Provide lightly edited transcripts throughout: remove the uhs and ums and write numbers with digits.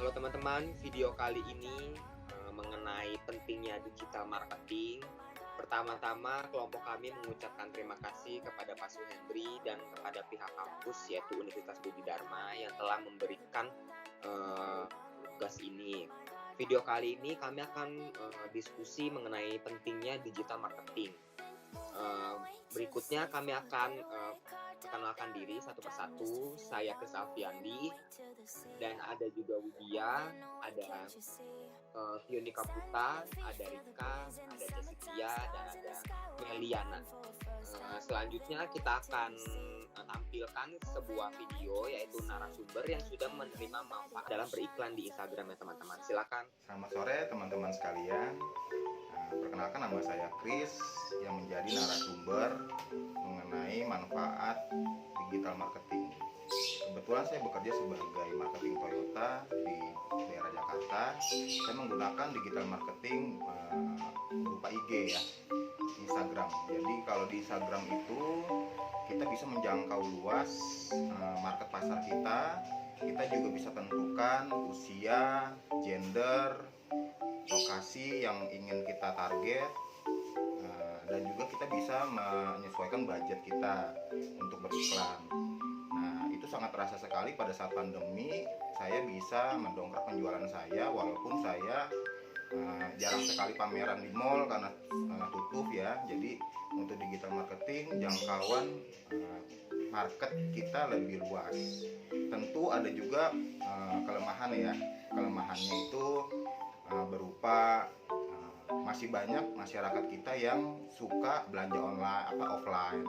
Halo teman-teman, video kali ini mengenai pentingnya digital marketing. Pertama-tama, kelompok kami mengucapkan terima kasih kepada Pak Suhendri dan kepada pihak kampus yaitu Universitas Budi Dharma yang telah memberikan tugas ini. Video kali ini kami akan diskusi mengenai pentingnya digital marketing. Berikutnya kami akan perkenalkan diri satu persatu. Saya Chris Alfiandi dan ada juga Widya, ada Fioni Kaputa, ada Rika, ada Jessica, dan ada Meliana. Selanjutnya kita akan tampilkan sebuah video yaitu narasumber yang sudah menerima manfaat dalam beriklan di Instagram ya teman-teman. Silakan. Selamat sore teman-teman sekalian. Perkenalkan, nama saya Chris yang menjadi narasumber mengenai manfaat digital marketing. Kebetulan saya bekerja sebagai marketing Toyota di daerah Jakarta. Saya menggunakan digital marketing berupa IG ya, Instagram. Jadi kalau di Instagram itu kita bisa menjangkau luas market pasar kita. Kita juga bisa tentukan usia, gender, lokasi yang ingin kita target, dan juga kita bisa menyesuaikan budget kita untuk beriklan. Nah, itu sangat terasa sekali pada saat pandemi. Saya bisa mendongkrak penjualan saya walaupun saya jarang sekali pameran di mall karena tutup ya. Jadi untuk digital marketing jangkauan market kita lebih luas. Tentu ada juga kelemahan ya. Kelemahannya itu berupa masih banyak masyarakat kita yang suka belanja online offline.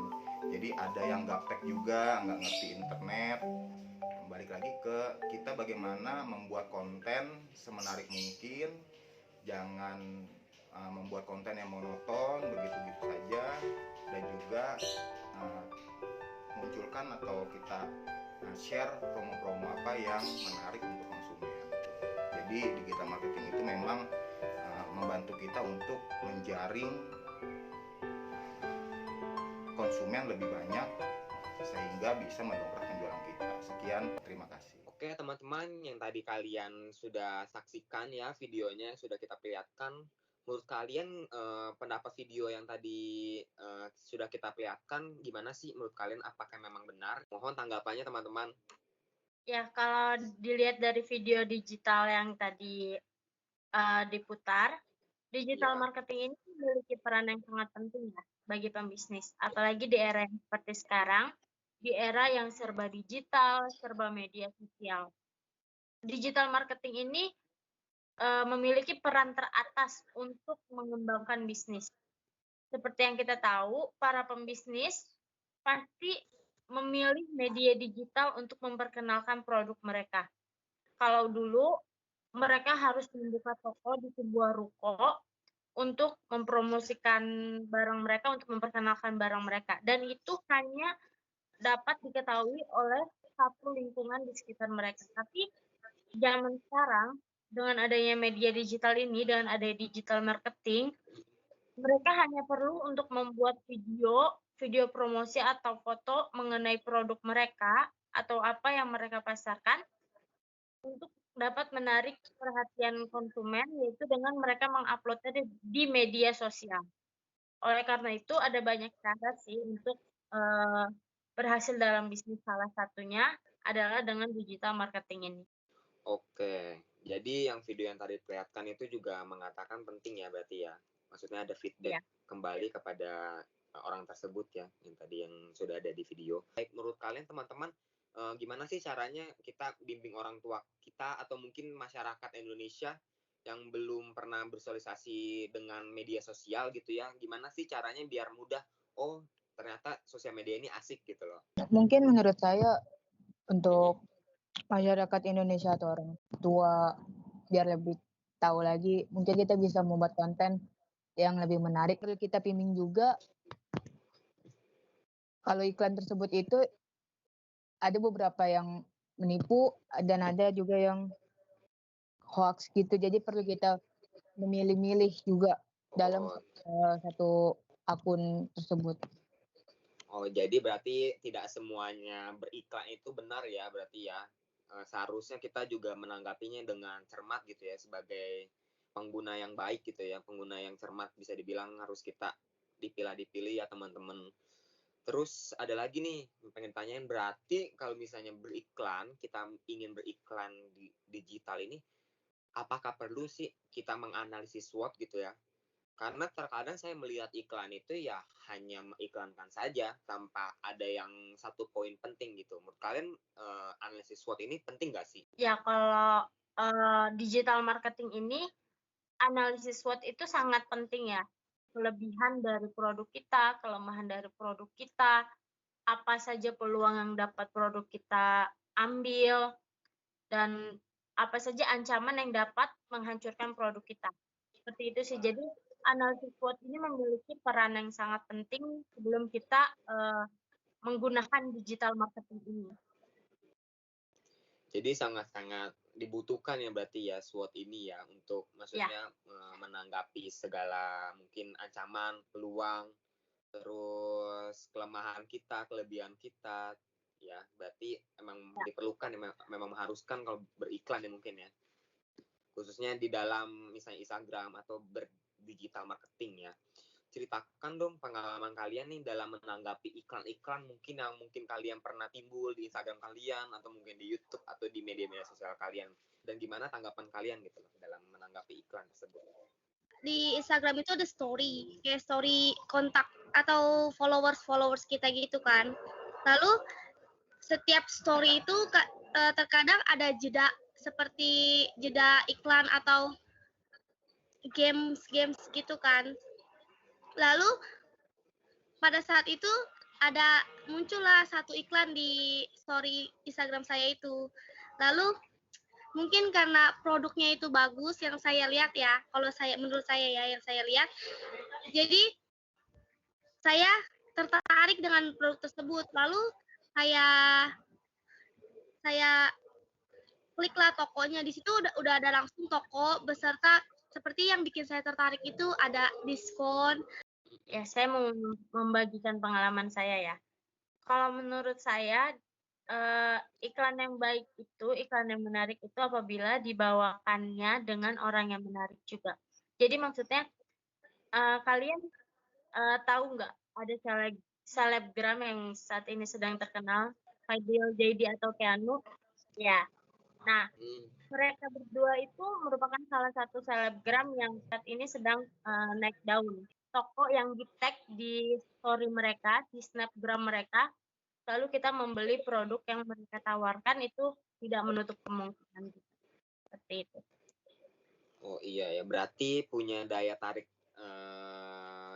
Jadi ada yang gaptek juga, nggak ngerti internet. Balik lagi ke kita bagaimana membuat konten semenarik mungkin. Jangan membuat konten yang monoton begitu-gitu saja, dan juga munculkan atau kita share promo-promo apa yang menarik untuk konsumen. Jadi digital marketing itu memang membantu kita untuk menjaring konsumen lebih banyak sehingga bisa mendongkrak penjualan kita. Sekian, terima kasih. Oke teman-teman, yang tadi kalian sudah saksikan ya videonya yang sudah kita perlihatkan. Menurut kalian pendapat video yang tadi sudah kita perlihatkan gimana sih menurut kalian? Apakah memang benar? Mohon tanggapannya teman-teman. Ya, kalau dilihat dari video digital yang tadi diputar, digital marketing ini memiliki peran yang sangat penting ya bagi pembisnis. Apalagi di era yang seperti sekarang, di era yang serba digital, serba media sosial. Digital marketing ini memiliki peran teratas untuk mengembangkan bisnis. Seperti yang kita tahu, para pembisnis pasti memilih media digital untuk memperkenalkan produk mereka. Kalau dulu mereka harus membuka toko di sebuah ruko untuk mempromosikan barang mereka, untuk memperkenalkan barang mereka. Dan itu hanya dapat diketahui oleh satu lingkungan di sekitar mereka. Tapi zaman sekarang, dengan adanya media digital ini, dengan adanya digital marketing, mereka hanya perlu untuk membuat video promosi atau foto mengenai produk mereka atau apa yang mereka pasarkan untuk dapat menarik perhatian konsumen, yaitu dengan mereka menguploadnya di media sosial. Oleh karena itu, ada banyak cara sih untuk berhasil dalam bisnis. Salah satunya adalah dengan digital marketing ini. Oke, jadi yang video yang tadi perlihatkan itu juga mengatakan penting ya berarti ya. Maksudnya ada feedback kembali kepada orang tersebut ya, yang tadi yang sudah ada di video. Baik, menurut kalian teman-teman, gimana sih caranya kita bimbing orang tua kita atau mungkin masyarakat Indonesia yang belum pernah bersosialisasi dengan media sosial gitu ya, gimana sih caranya biar mudah, oh ternyata sosial media ini asik gitu loh. Mungkin menurut saya untuk masyarakat Indonesia atau orang tua biar lebih tahu lagi, mungkin kita bisa membuat konten yang lebih menarik. Perlu kita bimbing juga kalau iklan tersebut itu ada beberapa yang menipu dan ada juga yang hoax gitu. Jadi perlu kita memilih-milih juga dalam satu akun tersebut. Oh, jadi berarti tidak semuanya beriklan itu benar ya berarti ya. seharusnya kita juga menanggapinya dengan cermat gitu ya, sebagai pengguna yang baik gitu ya, pengguna yang cermat bisa dibilang harus kita dipilih ya teman-teman. Terus ada lagi nih, pengen tanyain, berarti kalau misalnya beriklan, kita ingin beriklan di digital ini, apakah perlu sih kita menganalisis SWOT gitu ya? Karena terkadang saya melihat iklan itu ya hanya mengiklankan saja tanpa ada yang satu poin penting gitu. Menurut kalian analisis SWOT ini penting nggak sih? Ya kalau digital marketing ini analisis SWOT itu sangat penting ya. Kelebihan dari produk kita, kelemahan dari produk kita, apa saja peluang yang dapat produk kita ambil, dan apa saja ancaman yang dapat menghancurkan produk kita. Seperti itu sih. Jadi analisis SWOT ini memiliki peran yang sangat penting sebelum kita menggunakan digital marketing ini. Jadi sangat-sangat dibutuhkan ya berarti ya SWOT ini ya untuk maksudnya menanggapi segala mungkin ancaman, peluang, terus kelemahan kita, kelebihan kita ya. Berarti emang diperlukan, memang mengharuskan kalau beriklan ya mungkin ya. Khususnya di dalam misalnya Instagram atau berdigital marketing ya. Ceritakan dong pengalaman kalian nih dalam menanggapi iklan-iklan mungkin yang mungkin kalian pernah timbul di Instagram kalian atau mungkin di YouTube atau di media-media sosial kalian, dan gimana tanggapan kalian gitu loh dalam menanggapi iklan tersebut. Di Instagram itu ada story, kayak story kontak atau followers kita gitu kan. Lalu setiap story itu terkadang ada jeda, seperti jeda iklan atau games gitu kan. Lalu pada saat itu muncullah satu iklan di story Instagram saya itu. Lalu mungkin karena produknya itu bagus yang saya lihat ya, menurut saya ya yang saya lihat, jadi saya tertarik dengan produk tersebut. Lalu saya kliklah tokonya. Di situ udah ada langsung toko beserta, seperti yang bikin saya tertarik itu ada diskon. Ya, saya mau membagikan pengalaman saya ya. Kalau menurut saya, iklan yang baik itu, iklan yang menarik itu apabila dibawakannya dengan orang yang menarik juga. Jadi maksudnya, kalian tahu nggak ada selebgram yang saat ini sedang terkenal, Fadil, JD, atau Keanu? Ya. Nah, mereka berdua itu merupakan salah satu selebgram yang saat ini sedang naik daun. Toko yang di-tag di story mereka, di snapgram mereka, lalu kita membeli produk yang mereka tawarkan, itu tidak menutup kemungkinan. Seperti itu. Oh iya ya, berarti punya daya tarik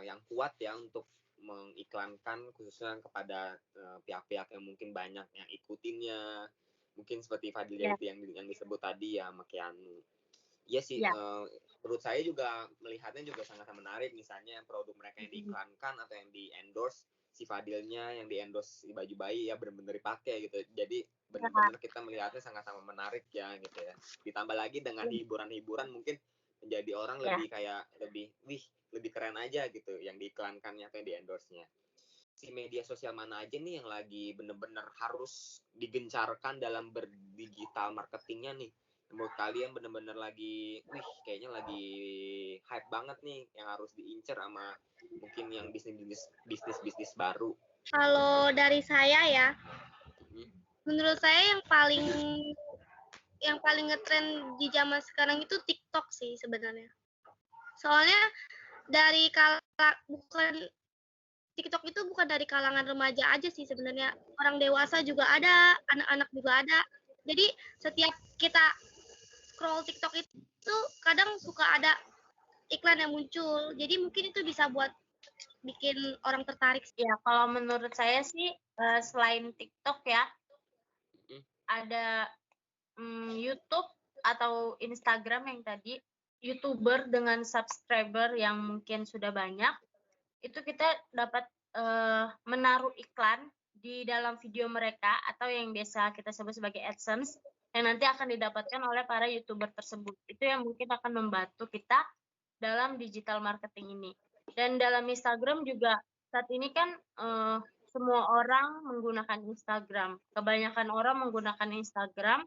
yang kuat ya untuk mengiklankan khususnya kepada pihak-pihak yang mungkin banyak yang ikutinnya. Mungkin seperti Fadil yang disebut tadi ya, sama Keanu. Iya sih, menurut saya juga melihatnya juga sangat menarik. Misalnya produk mereka yang diiklankan atau yang di-endorse, si Fadilnya yang di-endorse si baju bayi ya benar-benar dipakai gitu. Jadi benar-benar kita melihatnya sangat-sangat menarik ya gitu ya. Ditambah lagi dengan hiburan-hiburan mungkin menjadi orang lebih keren aja gitu yang diiklankannya atau yang di-endorse-nya. Si media sosial mana aja nih yang lagi benar-benar harus digencarkan dalam berdigital marketingnya nih? Menurut kalian benar-benar lagi, kayaknya lagi hype banget nih yang harus diincar sama mungkin yang bisnis baru. Kalau dari saya ya, menurut saya yang paling ngetren di zaman sekarang itu TikTok sih sebenarnya. Soalnya TikTok itu bukan dari kalangan remaja aja sih sebenarnya. Orang dewasa juga ada, anak-anak juga ada. Jadi setiap kita scroll TikTok itu kadang suka ada iklan yang muncul. Jadi mungkin itu bisa buat bikin orang tertarik. Ya, kalau menurut saya sih selain TikTok ya, ada YouTube atau Instagram yang tadi, YouTuber dengan subscriber yang mungkin sudah banyak, itu kita dapat menaruh iklan di dalam video mereka atau yang biasa kita sebut sebagai AdSense yang nanti akan didapatkan oleh para YouTuber tersebut. Itu yang mungkin akan membantu kita dalam digital marketing ini. Dan dalam Instagram juga saat ini kan semua orang menggunakan Instagram. Kebanyakan orang menggunakan Instagram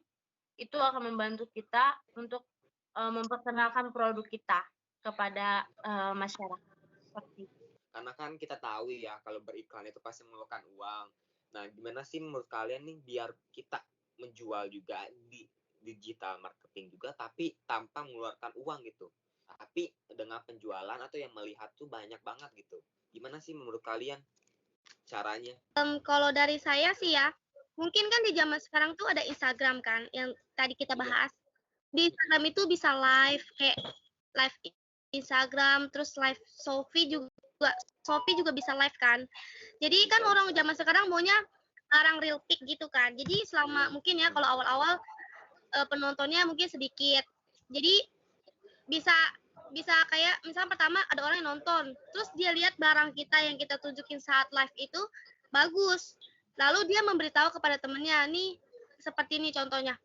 itu akan membantu kita untuk memperkenalkan produk kita kepada masyarakat. Seperti itu. Karena kan kita tahu ya kalau beriklan itu pasti memerlukan uang. Nah, gimana sih menurut kalian nih biar kita menjual juga di digital marketing juga tapi tanpa mengeluarkan uang gitu. Tapi dengan penjualan atau yang melihat tuh banyak banget gitu. Gimana sih menurut kalian caranya? Kalau dari saya sih ya, mungkin kan di zaman sekarang tuh ada Instagram kan, yang tadi kita Iya. bahas. Di Instagram itu bisa live, kayak live Instagram, terus live Shopee juga bisa live kan. Jadi kan orang zaman sekarang maunya barang real pick gitu kan. Jadi selama mungkin ya kalau awal-awal penontonnya mungkin sedikit. Jadi bisa kayak misalnya pertama ada orang yang nonton, terus dia lihat barang kita yang kita tunjukin saat live itu bagus. Lalu dia memberitahu kepada temennya, nih seperti ini contohnya.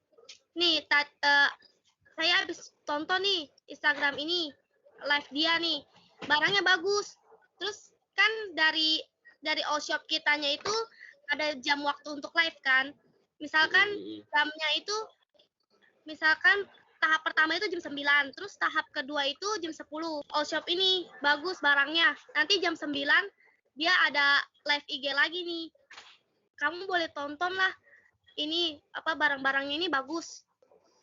Nih saya habis tonton nih Instagram ini, live dia nih, barangnya bagus. Terus kan dari all shop kitanya itu ada jam waktu untuk live kan. Misalkan jamnya itu, misalkan tahap pertama itu jam 9, terus tahap kedua itu jam 10. All shop ini bagus barangnya. Nanti jam 9 dia ada live IG lagi nih. Kamu boleh tonton lah. Ini apa barang-barangnya ini bagus.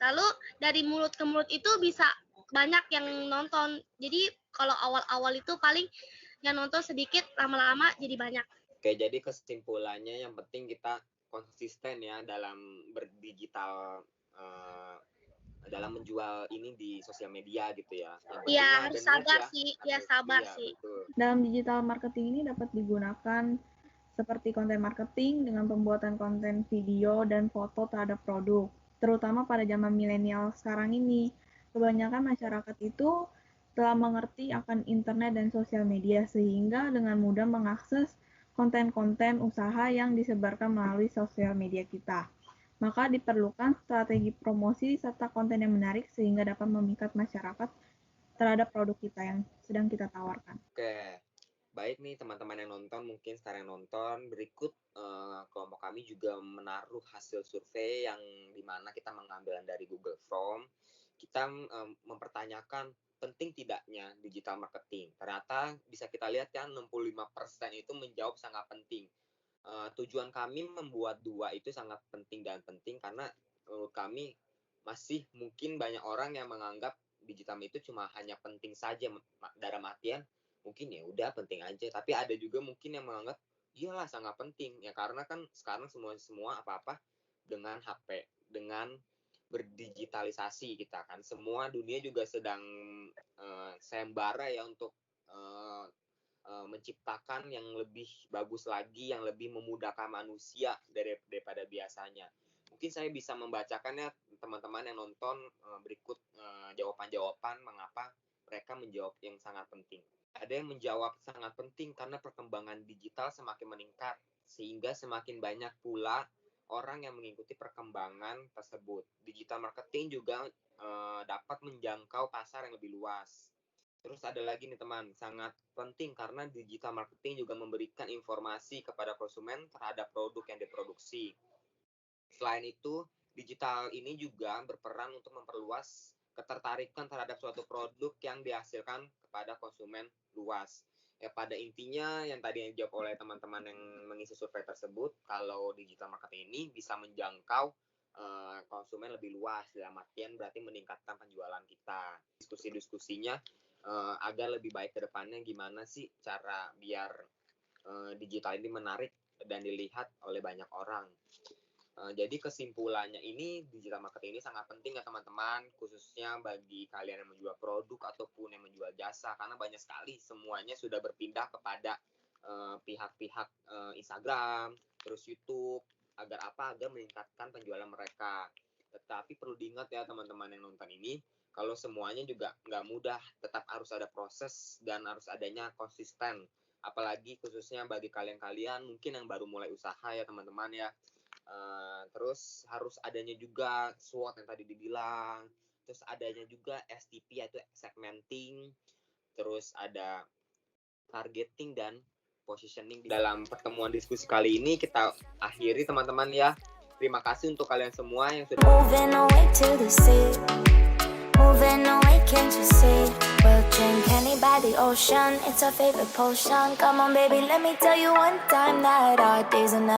Lalu dari mulut ke mulut itu bisa banyak yang nonton. Jadi kalau awal-awal itu paling yang nonton sedikit, lama-lama jadi banyak. Oke, jadi kesimpulannya yang penting kita konsisten ya dalam berdigital dalam menjual ini di sosial media gitu ya. Iya, harus sabar sih. Ya sabar sih. Betul. Dalam digital marketing ini dapat digunakan seperti konten marketing dengan pembuatan konten video dan foto terhadap produk. Terutama pada zaman milenial sekarang ini, kebanyakan masyarakat itu telah mengerti akan internet dan sosial media sehingga dengan mudah mengakses konten-konten usaha yang disebarkan melalui sosial media kita. Maka diperlukan strategi promosi serta konten yang menarik sehingga dapat memikat masyarakat terhadap produk kita yang sedang kita tawarkan. Oke, baik nih teman-teman yang nonton, mungkin sekarang nonton, berikut kelompok kami juga menaruh hasil survei yang dimana kita mengambil dari Google Form. Kita mempertanyakan penting tidaknya digital marketing. Ternyata bisa kita lihat kan 65% itu menjawab sangat penting. Tujuan kami membuat 2 itu sangat penting dan penting karena kami masih mungkin banyak orang yang menganggap digital itu cuma hanya penting saja dalam artian mungkin ya udah penting aja, tapi ada juga mungkin yang menganggap iyalah sangat penting ya karena kan sekarang semua apa-apa dengan HP, dengan berdigitalisasi kita kan semua dunia juga sedang sayembara ya untuk menciptakan yang lebih bagus lagi, yang lebih memudahkan manusia daripada biasanya. Mungkin saya bisa membacakannya teman-teman yang nonton berikut jawaban-jawaban mengapa mereka menjawab yang sangat penting. Ada yang menjawab sangat penting karena perkembangan digital semakin meningkat sehingga semakin banyak pula orang yang mengikuti perkembangan tersebut. Digital marketing juga dapat menjangkau pasar yang lebih luas. Terus ada lagi nih teman, sangat penting karena digital marketing juga memberikan informasi kepada konsumen terhadap produk yang diproduksi. Selain itu, digital ini juga berperan untuk memperluas ketertarikan terhadap suatu produk yang dihasilkan kepada konsumen luas. Ya pada intinya yang tadi yang dijawab oleh teman-teman yang mengisi survei tersebut, kalau digital marketing ini bisa menjangkau konsumen lebih luas dalam artian berarti meningkatkan penjualan kita. Diskusi-diskusinya agar lebih baik ke depannya gimana sih cara biar digital ini menarik dan dilihat oleh banyak orang. Jadi kesimpulannya ini digital marketing ini sangat penting ya teman-teman, khususnya bagi kalian yang menjual produk ataupun yang menjual jasa karena banyak sekali semuanya sudah berpindah kepada pihak-pihak Instagram, terus YouTube agar apa? Agar meningkatkan penjualan mereka. Tetapi perlu diingat ya teman-teman yang nonton ini, kalau semuanya juga nggak mudah, tetap harus ada proses dan harus adanya konsisten. Apalagi khususnya bagi kalian-kalian mungkin yang baru mulai usaha ya teman-teman ya. Terus harus adanya juga SWOT yang tadi dibilang. Terus adanya juga STP yaitu segmenting. Terus ada targeting dan positioning. Dalam pertemuan diskusi kali ini kita akhiri teman-teman ya. Terima kasih untuk kalian semua yang sudah Moving away to the sea. Moving away, can't you see? We'll drink honey by the ocean. It's our favorite potion. Come on, baby, let me tell you one time that our days are never